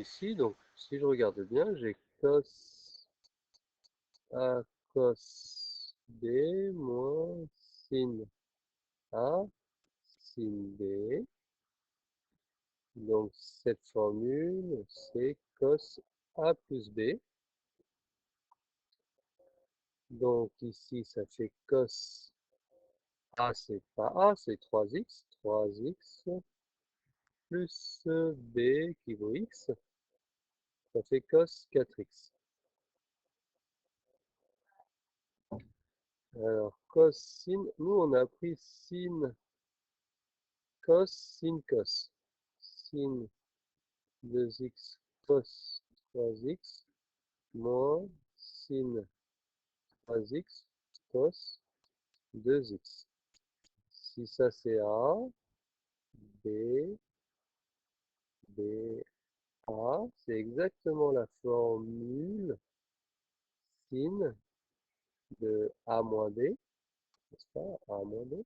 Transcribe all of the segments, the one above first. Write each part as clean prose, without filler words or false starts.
ici, donc si je regarde bien, j'ai cos A cos B moins sin A sin B. Donc cette formule, c'est cos A plus B. Donc ici, ça fait cos A, c'est pas A, c'est 3x. 3x plus B qui vaut x. Ça fait cos 4x. Alors, cos, sin, nous on a appris sin, cos, sin, cos. Sin 2x cos 3x moins sin 3x cos 2x. Si ça c'est A, B, B, A, c'est exactement la formule sin de A moins B, n'est-ce pas? A moins B.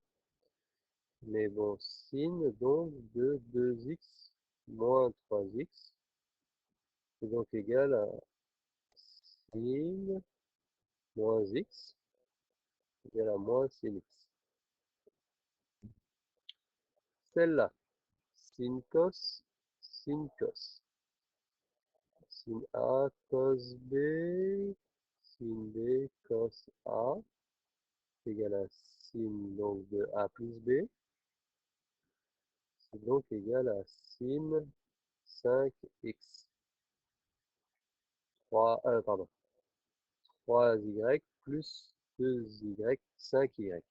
Mais bon, sin donc de 2x moins 3x, c'est donc égal à sin moins x égale à moins sin x. Celle-là, sin cos, sin cos. Sin A cos B, sin B cos A, égale à sin donc de A plus B, c'est donc égal à sin 5x. 3y plus 2y, 5y.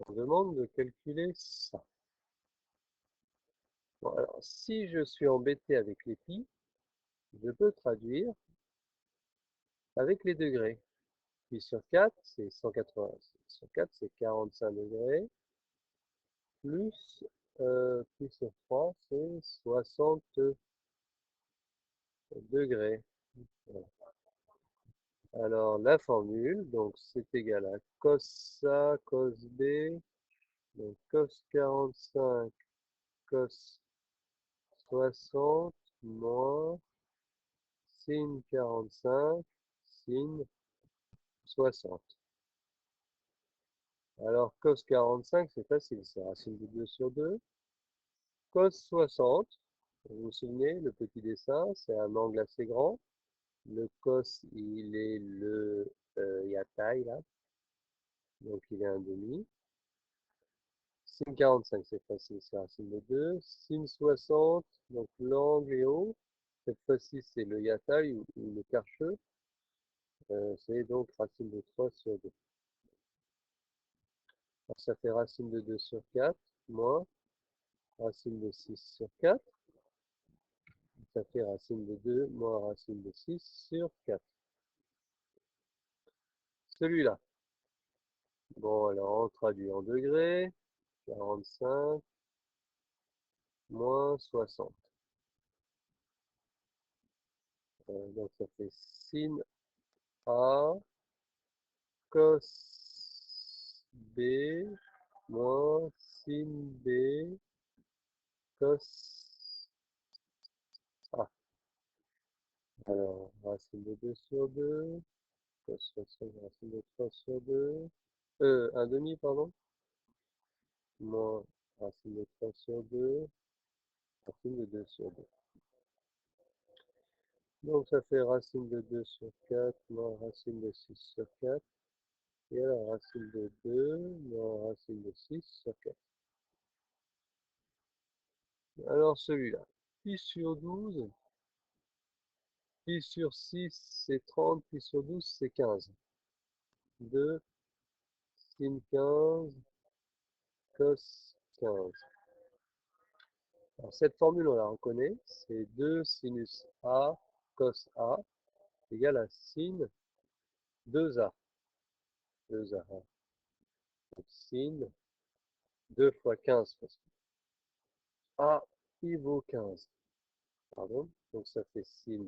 On demande de calculer ça. Bon, alors, si je suis embêté avec les pi, je peux traduire avec les degrés. Pi sur 4, c'est 180. Sur 4, c'est 45 degrés. Plus pi sur 3, c'est 60 degrés. Voilà. Alors, la formule, donc, c'est égal à cos A, cos B, donc cos 45, cos 60, moins sin 45, sin 60. Alors, cos 45, c'est facile, c'est racine de 2 sur 2. Cos 60, vous vous souvenez, le petit dessin, c'est un angle assez grand. Le cos, il est le yatai, là, donc il est un demi. Sin 45, c'est facile, c'est racine de 2. Sin 60, donc l'angle est haut. Cette fois-ci, c'est le yatai ou le quart-cheveu. C'est donc racine de 3 sur 2. Alors, ça fait racine de 2 sur 4, moins racine de 6 sur 4. Ça fait racine de 2 moins racine de 6 sur 4. Celui-là. Bon, alors on traduit en degrés. 45 moins 60. Donc ça fait sin A cos B moins sin B cos A. Alors, racine de 2 sur 2, cos 60, racine de 3 sur 2, un demi, pardon, moins racine de 3 sur 2, racine de 2 sur 2. Donc ça fait racine de 2 sur 4 moins racine de 6 sur 4. Et alors racine de 2 moins racine de 6 sur 4. Alors celui-là, pi sur 12, pi sur 6 c'est 30, pi sur 12 c'est 15. 2 sin 15 cos 15. Alors cette formule on la reconnaît, c'est 2 sinus A cos A égale à sin 2A. 2A. Donc sin 2 fois 15 parce que A il vaut 15. Pardon, donc ça fait sin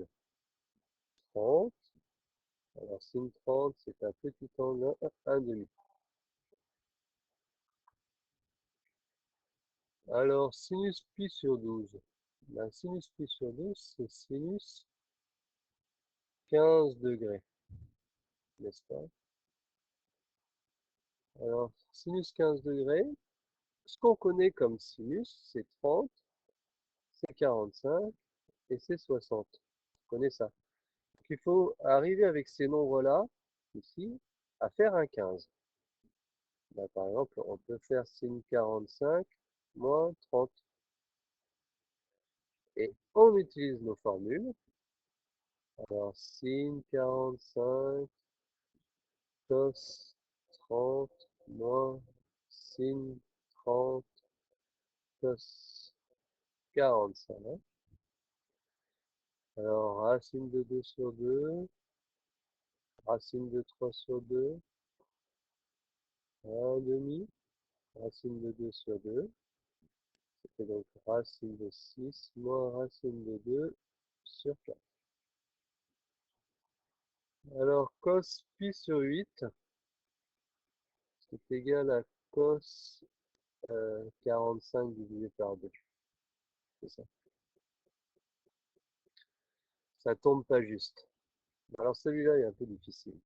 30. Alors sin 30 c'est un petit angle 1,5. Alors sinus pi sur 12. Ben, sinus pi sur 12, c'est sinus 15 degrés, n'est-ce pas? Alors, sinus 15 degrés, ce qu'on connaît comme sinus, c'est 30, c'est 45 et c'est 60. On connaît ça. Donc, il faut arriver avec ces nombres-là, ici, à faire un 15. Ben, par exemple, on peut faire sin 45 moins 30. Et on utilise nos formules. Alors, sin 45 cos 30 moins sin 30 cos 45. Alors, racine de 2 sur 2, racine de 3 sur 2, 1 demi, racine de 2 sur 2. C'est donc racine de 6 moins racine de 2 sur 4. Alors, cos pi sur 8, c'est égal à cos 45 divisé par 2. C'est ça. Ça tombe pas juste. Alors celui-là est un peu difficile.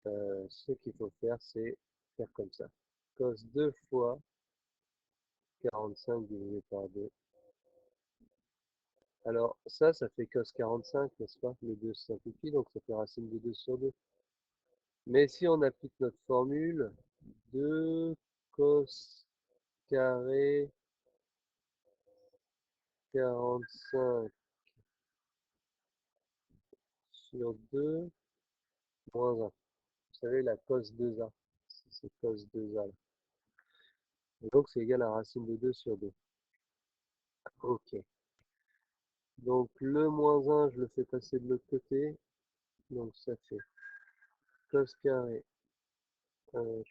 Ce qu'il faut faire, c'est faire comme ça. Cos 2 fois 45 divisé par 2. Alors ça fait cos 45, n'est-ce pas? Le 2 simplifie, donc ça fait racine de 2 sur 2. Mais si on applique notre formule, 2 cos carré 45 sur 2 moins 1. Vous savez, la cos 2a. C'est cos 2a. Et donc c'est égal à racine de 2 sur 2. Ok. Donc le moins 1, je le fais passer de l'autre côté. Donc ça fait cos carré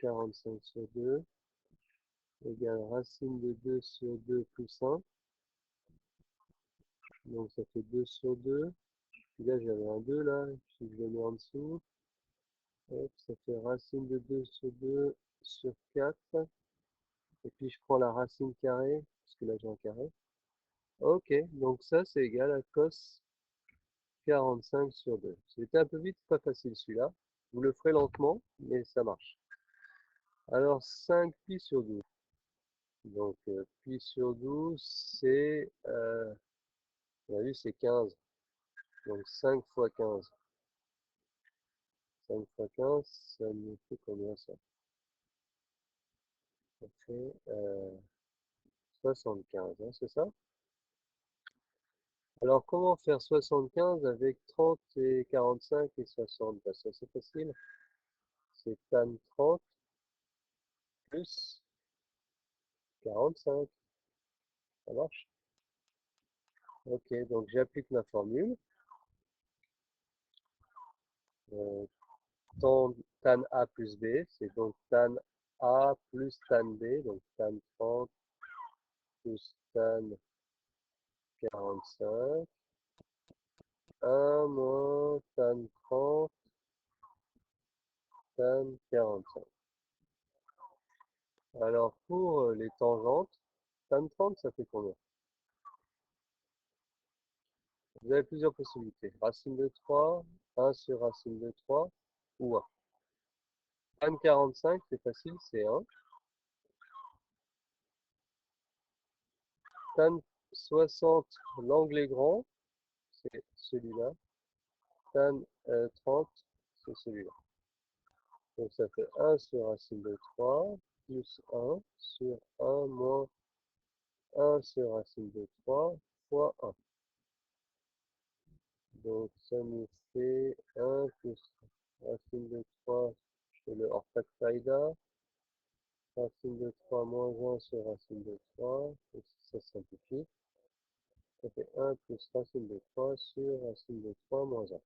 45 sur 2 égale racine de 2 sur 2 plus 1. Donc ça fait 2 sur 2. Puis là j'avais un 2 là, si je le mets en dessous. Hop, ça fait racine de 2 sur 2 sur 4. Et puis je prends la racine carrée, parce que là j'ai un carré. Ok, donc ça c'est égal à cos 45 sur 2. C'était un peu vite, pas facile celui-là. Vous le ferez lentement, mais ça marche. Alors 5 pi sur 12. Donc pi sur 12, c'est, on a vu, c'est 15. Donc 5 fois 15. 5 fois 15, ça nous fait combien ça? Ça fait 75, hein, c'est ça? Alors comment faire 75 avec 30 et 45 et 60? Bah, ça c'est facile. C'est tan 30 plus 45. Ça marche? Ok, donc j'applique ma formule. Euh, tan A plus B, c'est donc tan A plus tan B, donc tan 30 plus tan 45, 1 moins tan 30, tan 45. Alors pour les tangentes, tan 30 ça fait combien? Vous avez plusieurs possibilités. Racine de 3, 1 sur racine de 3 ou 1. Tan 45 c'est facile, c'est 1. Tan 60, l'angle est grand, c'est celui-là. Tan 30, c'est celui-là. Donc ça fait 1 sur racine de 3 plus 1 sur 1 moins 1 sur racine de 3 fois 1. Donc ça nous fait 1 plus racine de 3, je fais le hors factorida, racine de 3 moins 1 sur racine de 3, et ça simplifie. Ça fait 1 plus racine de 3 sur racine de 3 moins 1.